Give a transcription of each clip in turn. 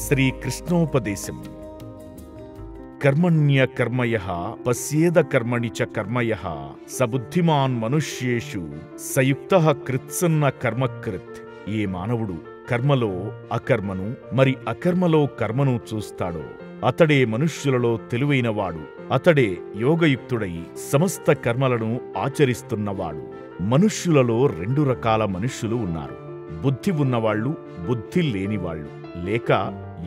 శ్రీకృష్ణోపదేశం. కర్మణ్య కర్మయః పశ్యేద కర్మణి చ కర్మయః సబుద్ధిమాన్ మనుష్యేషు సయుక్తః కృత్సన్న కర్మకృత్. ఏ మానవుడు కర్మలో అకర్మను మరి అకర్మలో కర్మను చూస్తాడో అతడే మనుష్యులలో తెలివైనవాడు, అతడే యోగయుక్తుడై సమస్త కర్మలను ఆచరిస్తున్నవాడు. మనుష్యులలో 2 రకాల మనుష్యులు ఉన్నారు: బుద్ధి ఉన్నవాళ్లు, బుద్ధి లేనివాళ్లు, లేక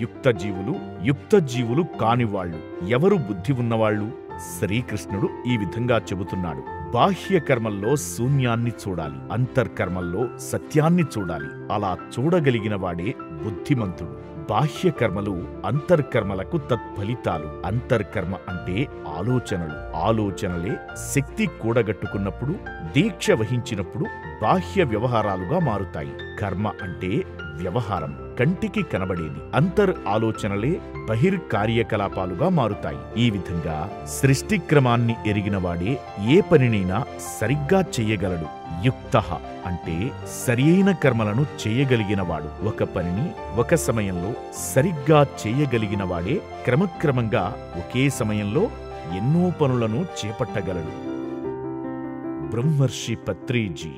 యుక్తజీవులు, యుక్తజీవులు కానివాళ్లు. ఎవరు బుద్ధి ఉన్నవాళ్లు? శ్రీకృష్ణుడు ఈ విధంగా చెబుతున్నాడు: బాహ్య కర్మల్లో శూన్యాన్ని చూడాలి, అంతర్కర్మల్లో సత్యాన్ని చూడాలి. అలా చూడగలిగిన వాడే బుద్ధిమంతుడు. బాహ్య కర్మలు అంతర్కర్మలకు తత్ఫలితాలు. అంతర్కర్మ అంటే ఆలోచనలు. ఆలోచనలే శక్తి కూడగట్టుకున్నప్పుడు, దీక్ష వహించినప్పుడు బాహ్య వ్యవహారాలుగా మారుతాయి. కర్మ అంటే వ్యవహారం, కంటికి కనబడేది. అంతర్ ఆలోచనలే బహిర్కార్యకలాపాలుగా మారుతాయి. ఈ విధంగా సృష్టిక్రమాన్ని ఎరిగినవాడే ఏ పనినైనా సరిగ్గా చెయ్యగలడు. యుక్తః అంటే సరియైన కర్మలను చేయగలిగినవాడు. ఒక పనిని ఒక సమయంలో సరిగ్గా చేయగలిగినవాడే క్రమక్రమంగా ఒకే సమయంలో ఎన్నో పనులను చేపట్టగలడు. బ్రహ్మర్షి పత్రిజీ.